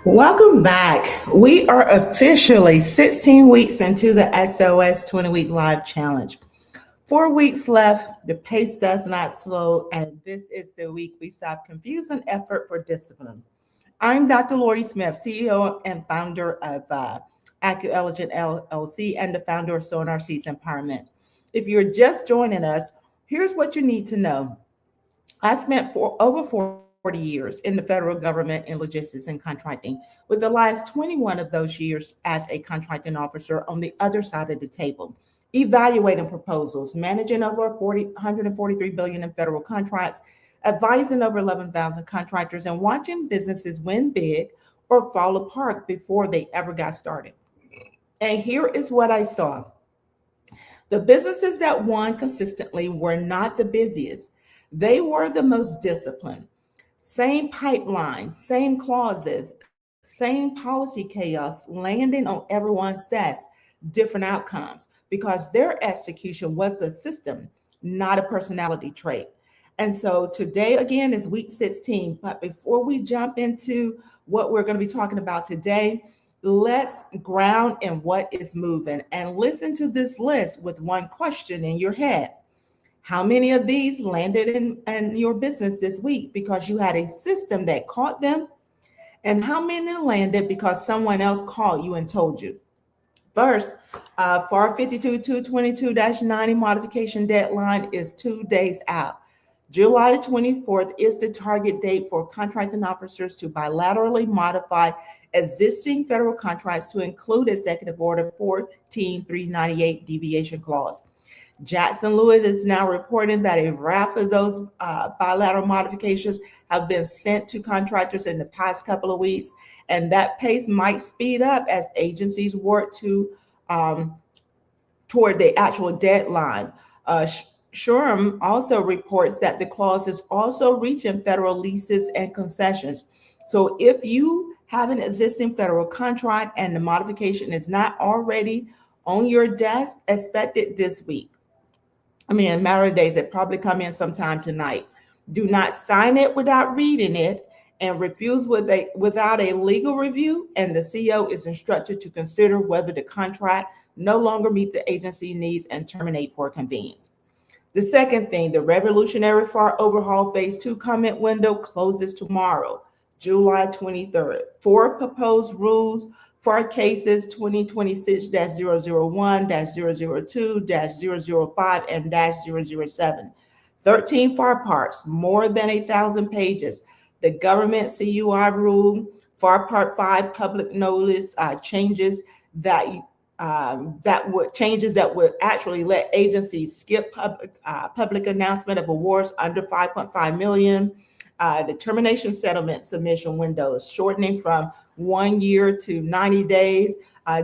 Welcome back. We are officially 16 weeks into the SOS 20-week live challenge. 4 weeks left, the pace does not slow, and this is the week we stop confusing effort for discipline. I'm Dr. Lori Smith, CEO and founder of AccuElegant LLC and the founder of Sonar Seeds Empowerment. If you're just joining us, here's what you need to know. I spent over 40 years in the federal government in logistics and contracting, with the last 21 of those years as a contracting officer on the other side of the table, evaluating proposals, managing over 143 billion in federal contracts, advising over 11,000 contractors, and watching businesses win big or fall apart before they ever got started. And here is what I saw. The businesses that won consistently were not the busiest. They were the most disciplined. Same pipeline, same clauses, same policy chaos landing on everyone's desk, different outcomes, because their execution was a system, not a personality trait. And so today, again, is week 16. But before we jump into what we're going to be talking about today, let's ground in what is moving and listen to this list with one question in your head. How many of these landed in your business this week because you had a system that caught them? And how many landed because someone else called you and told you? First, FAR 52-222-90 modification deadline is 2 days out. July 24th is the target date for contracting officers to bilaterally modify existing federal contracts to include Executive Order 14398 deviation clause. Jackson Lewis is now reporting that a raft of those bilateral modifications have been sent to contractors in the past couple of weeks, and that pace might speed up as agencies work toward the actual deadline. SHRM also reports that the clause is also reaching federal leases and concessions. So if you have an existing federal contract and the modification is not already on your desk, expect it this week. In a matter of days, it probably come in sometime tonight. Do not sign it without reading it, and refuse without a legal review, and the CEO is instructed to consider whether the contract no longer meets the agency needs and terminate for convenience. The second thing, the revolutionary FAR overhaul phase 2 comment window closes tomorrow, July 23rd. 4 proposed rules FAR cases 2026-001, -002, -005, and -007. 13 FAR parts, more than 1,000 pages. The government CUI rule, FAR Part 5 public notice changes that would actually let agencies skip public announcement of awards under 5.5 million. The termination settlement submission window is shortening from 1 year to 90 days.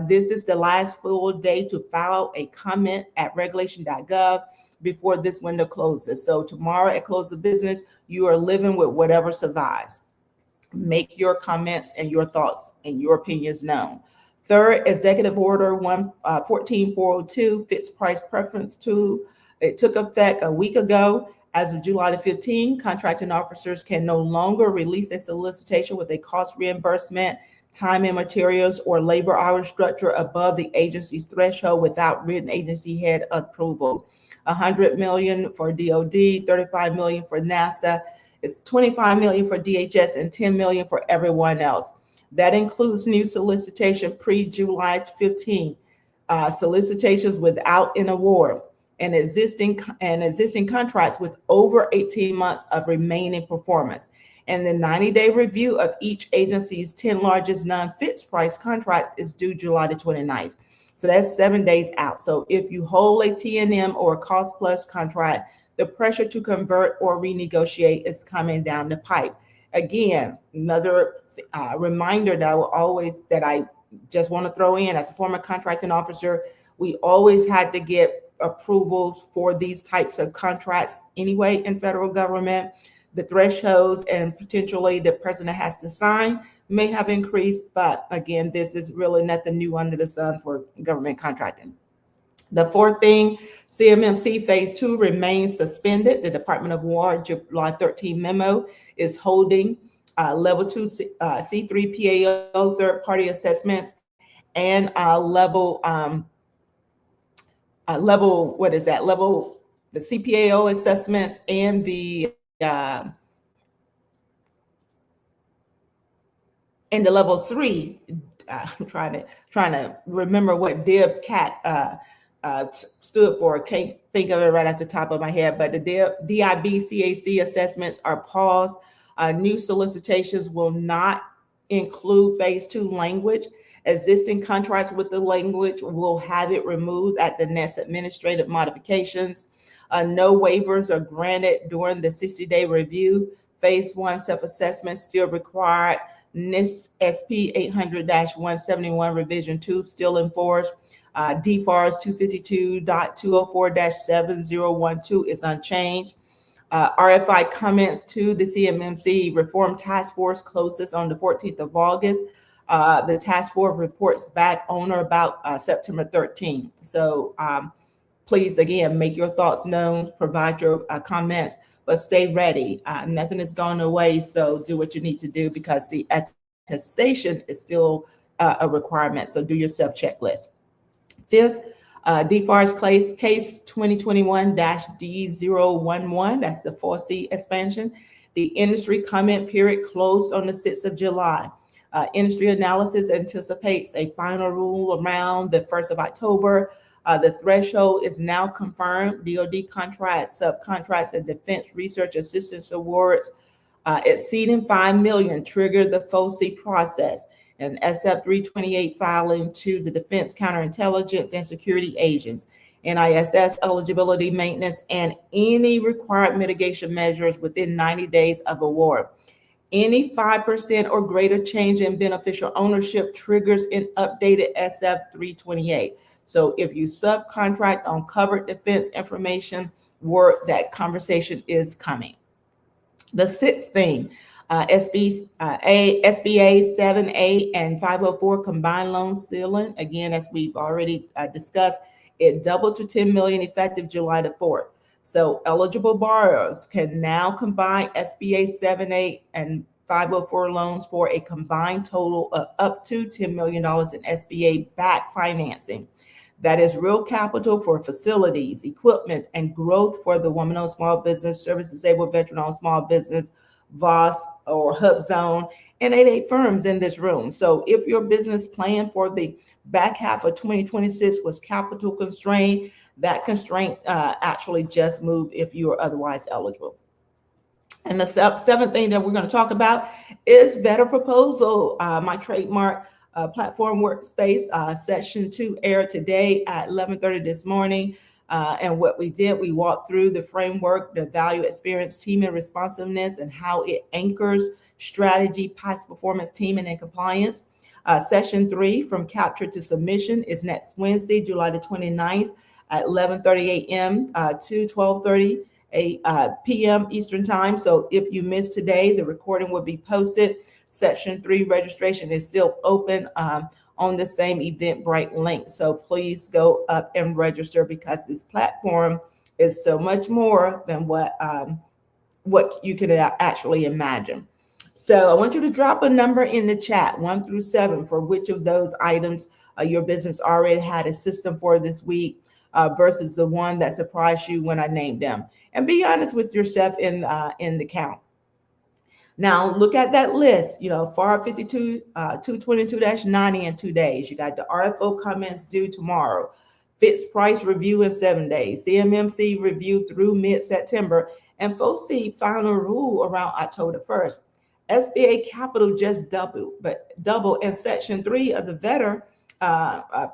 This is the last full day to file a comment at regulation.gov before this window closes. So tomorrow at close of business, you are living with whatever survives. Make your comments and your thoughts and your opinions known. Third, Executive Order 14402, fixed price preference tool. It took effect a week ago. As of July 15, contracting officers can no longer release a solicitation with a cost reimbursement, time and materials, or labor hour structure above the agency's threshold without written agency head approval. 100 million for DOD, 35 million for NASA, it's 25 million for DHS, and 10 million for everyone else. That includes new solicitation pre-July 15, solicitations without an award, and existing contracts with over 18 months of remaining performance. And the 90-day review of each agency's 10 largest non-fixed price contracts is due July the 29th. So that's 7 days out. So if you hold a T&M or a cost plus contract, the pressure to convert or renegotiate is coming down the pipe. Again, another reminder that I just want to throw in, as a former contracting officer, we always had to get approvals for these types of contracts anyway in federal government. The thresholds and potentially the person that has to sign may have increased, but again, this is really nothing new under the sun for government contracting. The fourth thing, CMMC Phase 2 remains suspended. The Department of War July 13 memo is holding level 2 C3 PAO third-party assessments, and level, what is that? Level, the CPAO assessments and the level 3. I'm trying to remember what DIB-CAT stood for. Can't think of it right at the top of my head, but the DIB-CAC assessments are paused. New solicitations will not include phase 2 language. Existing contracts with the language will have it removed at the next administrative modifications. No waivers are granted during the 60-day review. Phase 1 self-assessment still required. NIST SP 800-171 revision 2 still enforced. DFARS 252.204-7012 is unchanged. RFI comments to the CMMC Reform Task Force closes on the 14th of August. The task force reports back on or about September 13th. So please, again, make your thoughts known, provide your comments, but stay ready. Nothing is going away, so do what you need to do because the attestation is still a requirement. So do your self-checklist. Fifth, DFARS case 2021-D011, that's the 4C expansion. The industry comment period closed on the 6th of July. Industry analysis anticipates a final rule around the 1st of October. The threshold is now confirmed. DoD contracts, subcontracts, and defense research assistance awards exceeding $5 million trigger the 4C process. And SF 328 filing to the Defense Counterintelligence and Security Agents, NISS eligibility maintenance, and any required mitigation measures within 90 days of award. Any 5% or greater change in beneficial ownership triggers an updated SF 328. So if you subcontract on covered defense information work, that conversation is coming. The sixth thing, SBA 7A and 504 combined loan ceiling. Again, as we've already discussed, it doubled to $10 million effective July the 4th. So eligible borrowers can now combine SBA 7A and 504 loans for a combined total of up to $10 million in SBA-backed financing. That is real capital for facilities, equipment, and growth for the woman-owned small business, service-disabled veteran-owned small business, VOS or Hub Zone, and 88 firms in this room. So if your business plan for the back half of 2026 was capital constrained, that constraint actually just moved if you are otherwise eligible. And the seventh thing that we're going to talk about is better proposal. My trademark platform workspace session 2 aired today at 11:30 this morning. And what we did, we walked through the framework, the value, experience, team, and responsiveness, and how it anchors strategy, past performance, teaming, and compliance. Session 3, from capture to submission, is next Wednesday, July the 29th at 11:30 a.m. To 12:30 p.m. Eastern Time. So if you missed today, the recording will be posted. Session 3 registration is still open on the same Eventbrite link. So please go up and register because this platform is so much more than what you could actually imagine. So I want you to drop a number in the chat, 1 through 7, for which of those items your business already had a system for this week versus the one that surprised you when I named them. And be honest with yourself in the count. Now, look at that list, FAR 52, 222-90 in 2 days. You got the RFO comments due tomorrow, fixed price review in 7 days, CMMC review through mid-September, and FOC final rule around October 1st. SBA capital just double, and Section 3 of the VETR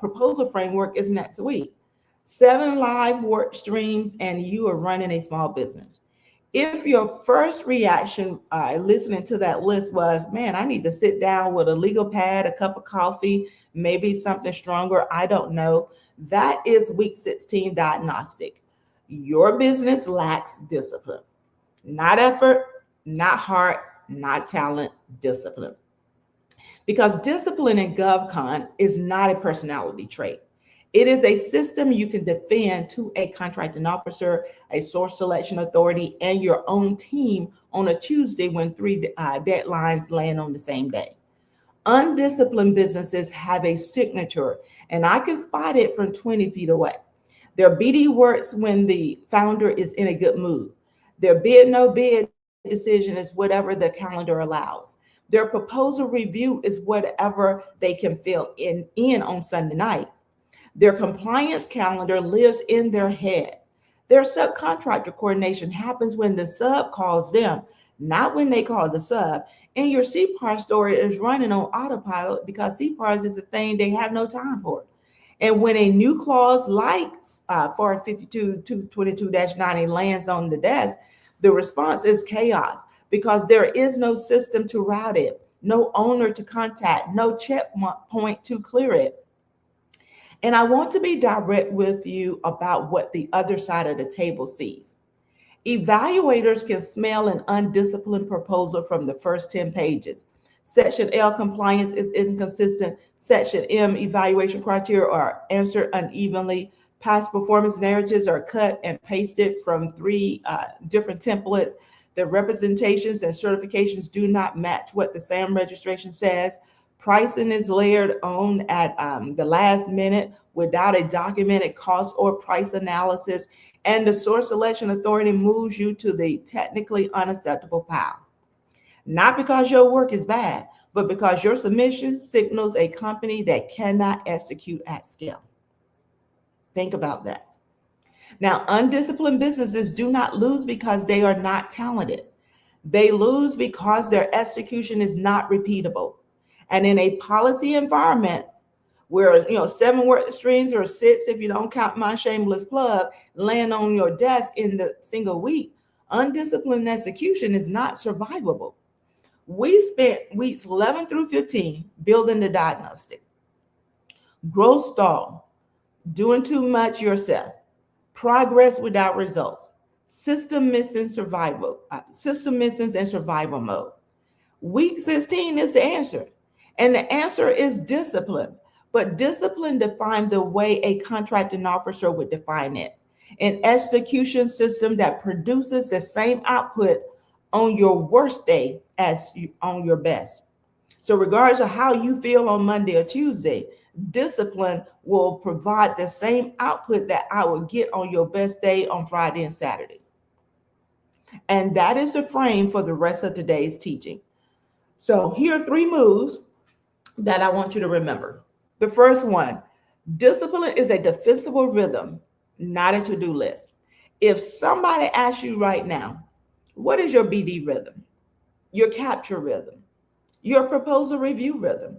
proposal framework is next week. 7 live work streams, and you are running a small business. If your first reaction listening to that list was, man, I need to sit down with a legal pad, a cup of coffee, maybe something stronger, I don't know, that is week 16 diagnostic. Your business lacks discipline. Not effort, not heart, not talent, discipline. Because discipline in GovCon is not a personality trait. It is a system you can defend to a contracting officer, a source selection authority, and your own team on a Tuesday when three deadlines land on the same day. Undisciplined businesses have a signature, and I can spot it from 20 feet away. Their BD works when the founder is in a good mood. Their bid no bid decision is whatever the calendar allows. Their proposal review is whatever they can fill in on Sunday night. Their compliance calendar lives in their head. Their subcontractor coordination happens when the sub calls them, not when they call the sub. And your CPAR story is running on autopilot because CPARs is a thing they have no time for. And when a new clause like FAR 52-222-90 lands on the desk, the response is chaos because there is no system to route it, no owner to contact, no checkpoint to clear it. And I want to be direct with you about what the other side of the table sees. Evaluators can smell an undisciplined proposal from the first 10 pages. Section L compliance is inconsistent. Section M evaluation criteria are answered unevenly. Past performance narratives are cut and pasted from three different templates. The representations and certifications do not match what the SAM registration says. Pricing is layered on at the last minute without a documented cost or price analysis, and the source selection authority moves you to the technically unacceptable pile. Not because your work is bad, but because your submission signals a company that cannot execute at scale. Think about that. Now, undisciplined businesses do not lose because they are not talented. They lose because their execution is not repeatable. And in a policy environment where 7 work streams or 6, if you don't count my shameless plug, land on your desk in the single week, undisciplined execution is not survivable. We spent weeks 11 through 15 building the diagnostic. Growth stall, doing too much yourself, progress without results, system missing and survival mode. Week 16 is the answer. And the answer is discipline. But discipline defined the way a contracting officer would define it. An execution system that produces the same output on your worst day as on your best. So regardless of how you feel on Monday or Tuesday, discipline will provide the same output that I will get on your best day on Friday and Saturday. And that is the frame for the rest of today's teaching. So here are 3 moves that I want you to remember. The first one, discipline is a defensible rhythm, not a to-do list. If somebody asks you right now, what is your BD rhythm, your capture rhythm, your proposal review rhythm,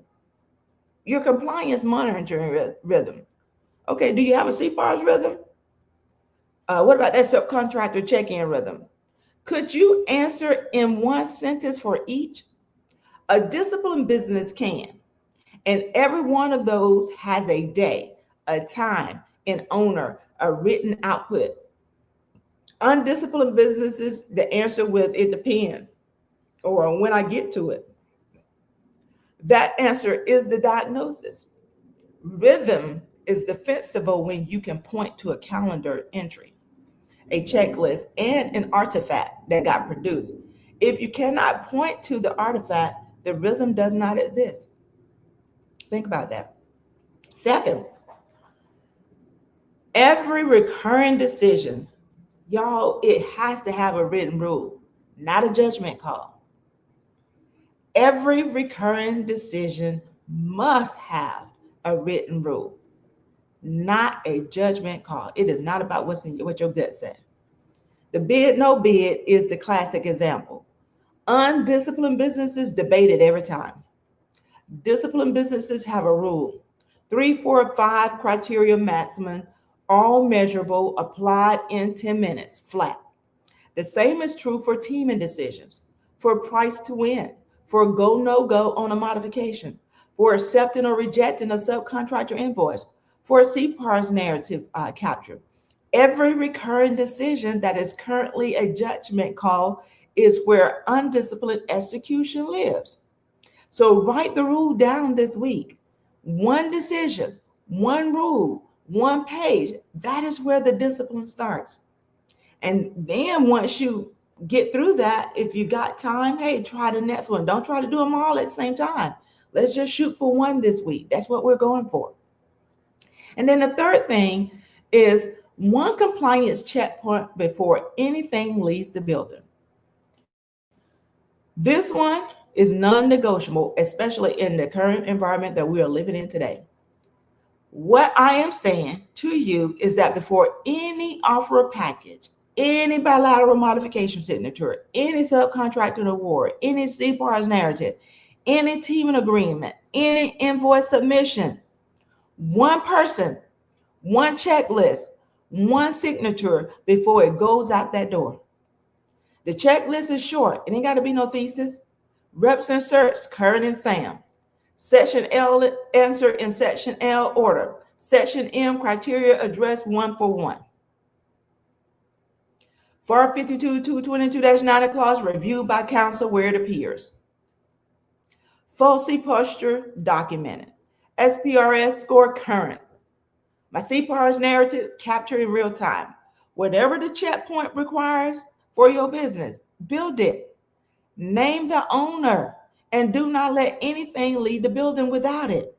your compliance monitoring rhythm? Okay, do you have a CPARS rhythm? What about that subcontractor check-in rhythm? Could you answer in one sentence for each? A disciplined business can. And every one of those has a day, a time, an owner, a written output. Undisciplined businesses, the answer with it depends, or when I get to it. That answer is the diagnosis. Rhythm is defensible when you can point to a calendar entry, a checklist, and an artifact that got produced. If you cannot point to the artifact, the rhythm does not exist. Think about that. Second, every recurring decision, y'all, it has to have a written rule, not a judgment call. Every recurring decision must have a written rule, not a judgment call. It is not about what your gut said. The bid no bid is the classic example. Undisciplined businesses debate it every time. Disciplined businesses have a rule. 3, 4, 5 criteria maximum, all measurable, applied in 10 minutes, flat. The same is true for teaming decisions, for price to win, for go, no go on a modification, for accepting or rejecting a subcontractor invoice, for a CPARS narrative capture. Every recurring decision that is currently a judgment call is where undisciplined execution lives. So write the rule down this week. One decision, one rule, one page. That is where the discipline starts. And then once you get through that, if you got time, hey, try the next one. Don't try to do them all at the same time. Let's just shoot for one this week. That's what we're going for. And then the third thing is one compliance checkpoint before anything leaves the building. This one is non-negotiable, especially in the current environment that we are living in today. What I am saying to you is that before any offer package, any bilateral modification signature, any subcontracting award, any CPAR's narrative, any teaming agreement, any invoice submission, one person, one checklist, one signature before it goes out that door. The checklist is short. It ain't got to be no thesis. Reps and certs, current and SAM. Section L answer in section L order. Section M criteria addressed one for one. FAR 52-222-9 clause reviewed by counsel where it appears. Full posture documented. SPRS score current. My CPAR's narrative captured in real time. Whatever the checkpoint requires for your business, build it. Name the owner and do not let anything leave the building without it.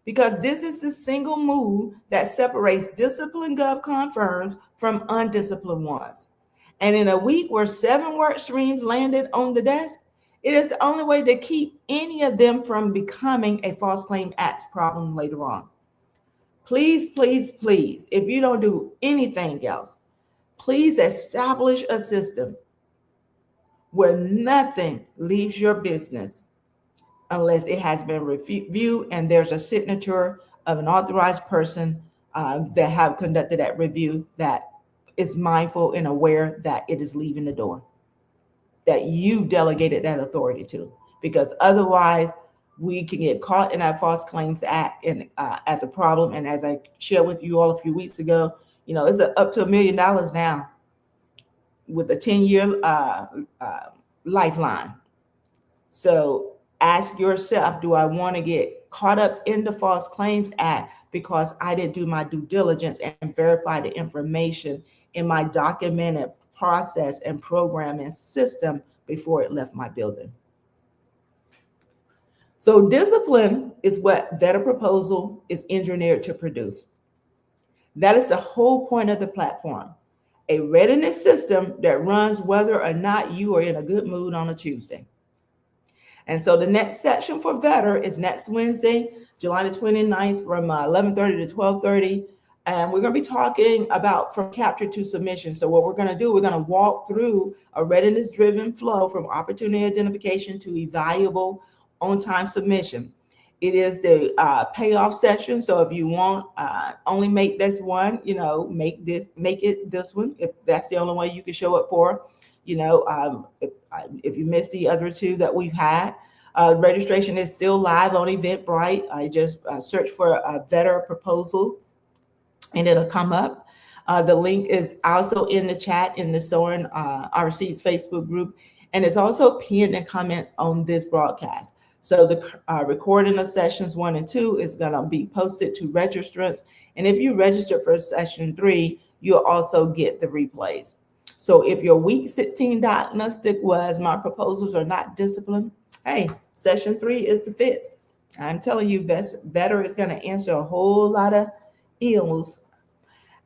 Because this is the single move that separates disciplined GovCon firms from undisciplined ones. And in a week where 7 work streams landed on the desk, it is the only way to keep any of them from becoming a false claim act problem later on. Please, please, please, if you don't do anything else, please establish a system where nothing leaves your business unless it has been reviewed and there's a signature of an authorized person that have conducted that review that is mindful and aware that it is leaving the door, that you delegated that authority to, because otherwise we can get caught in that False Claims Act and as a problem. And as I shared with you all a few weeks ago, you know, it's up to $1 million now with a 10-year lifeline. So ask yourself, do I want to get caught up in the False Claims Act because I didn't do my due diligence and verify the information in my documented process and program and system before it left my building? So discipline is what Better Proposal is engineered to produce. That is the whole point of the platform. A readiness system that runs whether or not you are in a good mood on a Tuesday. And so the next session for Vetter is next Wednesday, July the 29th from 11:30 to 12:30. And we're going to be talking about from capture to submission. So what we're going to do, we're going to walk through a readiness-driven flow from opportunity identification to evaluable on-time submission. It is the payoff session. So if you want only make this one, you know, make it this one. If that's the only one you can show up for, you know, if you missed the other two that we've had, registration is still live on Eventbrite. I just search for a Better Proposal and it'll come up. The link is also in the chat in the Soaring Our Receipts Facebook group, and it's also pinned in comments on this broadcast. So the recording of sessions 1 and 2 is going to be posted to registrants. And if you register for session 3, you'll also get the replays. So if your week 16 diagnostic was my proposals are not disciplined, hey, session 3 is the fix. I'm telling you, Better is going to answer a whole lot of ills.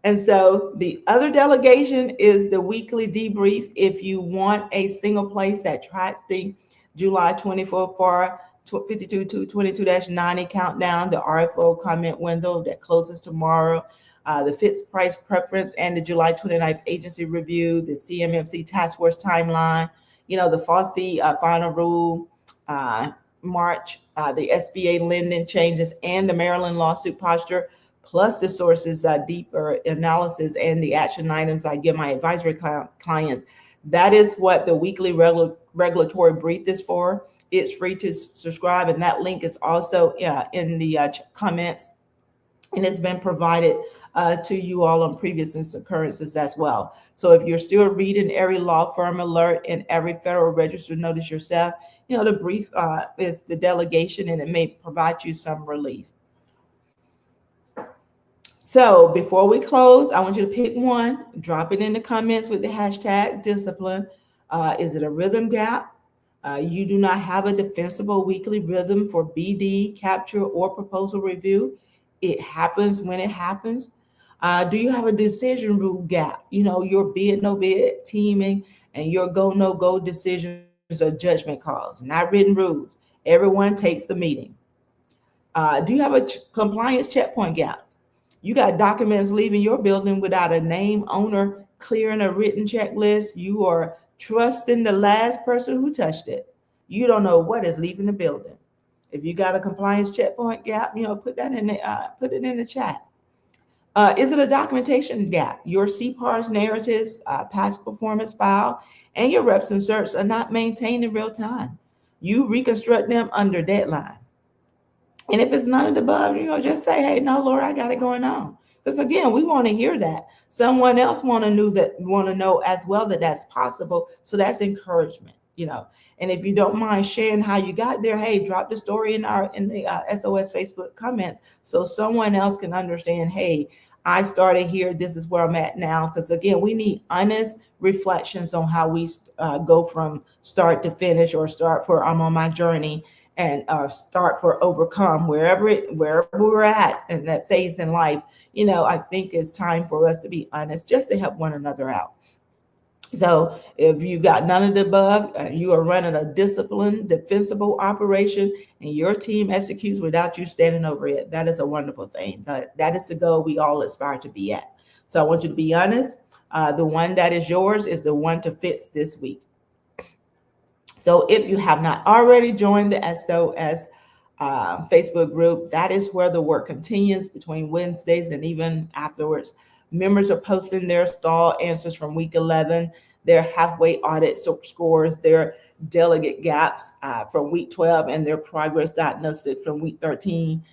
And so the other delegation is the weekly debrief. If you want a single place that tracks the July 24 FAR 52-222-90 countdown, the RFO comment window that closes tomorrow, the fixed price preference and the July 29th agency review, the CMMC task force timeline, you know, the FOSSI final rule, March, the SBA lending changes and the Maryland lawsuit posture, plus the sources, deeper analysis and the action items I give my advisory clients. That is what the weekly regulatory brief is for. It's free to subscribe, and that link is also in the comments, and it's been provided to you all on previous occurrences as well. So if you're still reading every law firm alert and every Federal Register notice yourself, you know, the brief is the delegation, and it may provide you some relief. So before we close, I want you to pick one, drop it in the comments with the hashtag discipline. Is it a rhythm gap? You do not have a defensible weekly rhythm for BD, capture, or proposal review. It happens when it happens. Do you have a decision rule gap? You know, your bid, no bid, teaming, and your go, no go decisions are judgment calls, not written rules. Everyone takes the meeting. Do you have a compliance checkpoint gap? You got documents leaving your building without a name owner clearing a written checklist. You are trusting the last person who touched it. You don't know what is leaving the building. If you got a compliance checkpoint gap, put that in put it in the chat. Is it a documentation gap? Your CPAR's narratives, past performance file, and your reps and certs are not maintained in real time. You reconstruct them under deadline. And if it's none of the above, just say, hey, no, Lord, I got it going on. Because again, we want to hear that. Someone else want to know as well that that's possible. So that's encouragement. And if you don't mind sharing how you got there, hey, drop the story in the SOS Facebook comments so someone else can understand, hey, I started here. This is where I'm at now. Because again, we need honest reflections on how we go from start to finish or start for I'm on my journey and start for overcome wherever we're at in that phase in life. I think it's time for us to be honest, just to help one another out. So if you got none of the above, you are running a disciplined, defensible operation, and your team executes without you standing over it. That is a wonderful thing. That is the goal we all aspire to be at. So I want you to be honest. The one that is yours is the one to fix this week. So if you have not already joined the SOS Facebook group, that is where the work continues between Wednesdays and even afterwards. Members are posting their stall answers from week 11, their halfway audit scores, their delegate gaps from week 12, and their progress diagnostic from week 13.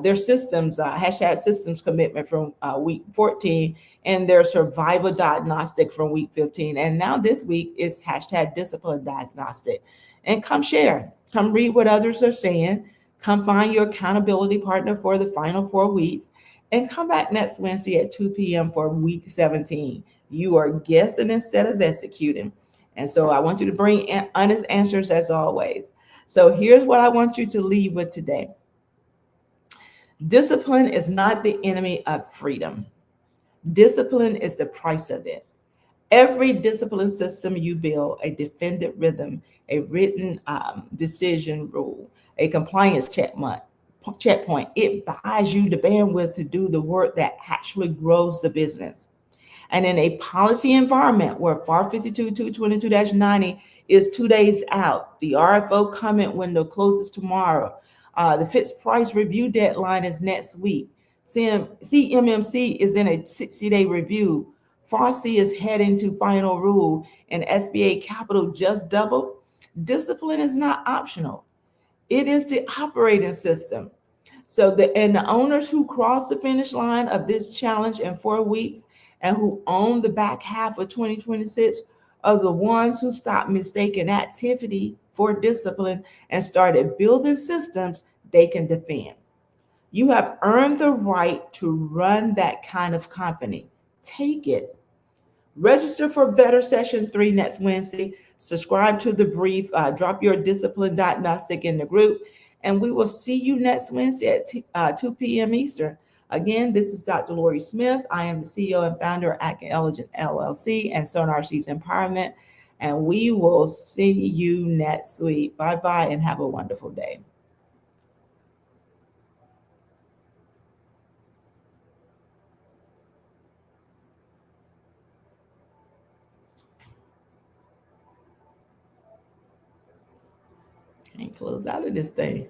Their systems, hashtag systems commitment from week 14, and their survival diagnostic from week 15. And now this week is hashtag discipline diagnostic. And come share, come read what others are saying, come find your accountability partner for the final 4 weeks, and come back next Wednesday at 2 p.m. for week 17. You are guessing instead of executing. And so I want you to bring honest answers as always. So here's what I want you to leave with today. Discipline is not the enemy of freedom. Discipline is the price of it. Every discipline system you build, a defended rhythm, a written decision rule, a compliance checkpoint, it buys you the bandwidth to do the work that actually grows the business. And in a policy environment where FAR 52-222-90 is 2 days out, the RFO comment window closes tomorrow, the fixed price review deadline is next week, CMMC is in a 60-day review, FARC is heading to final rule, and SBA capital just doubled, discipline is not optional. It is the operating system. So the owners who cross the finish line of this challenge in 4 weeks and who own the back half of 2026 are the ones who stopped mistaking activity for discipline and started building systems they can defend. You have earned the right to run that kind of company. Take it. Register for Better Session 3 next Wednesday. Subscribe to the brief. Drop your discipline diagnostic in the group. And we will see you next Wednesday at 2 p.m. Eastern. Again, this is Dr. Lori Smith. I am the CEO and founder of Acting Elegant LLC and Sonar Seas Empowerment. And we will see you next week. Bye-bye and have a wonderful day. Can't close out of this thing.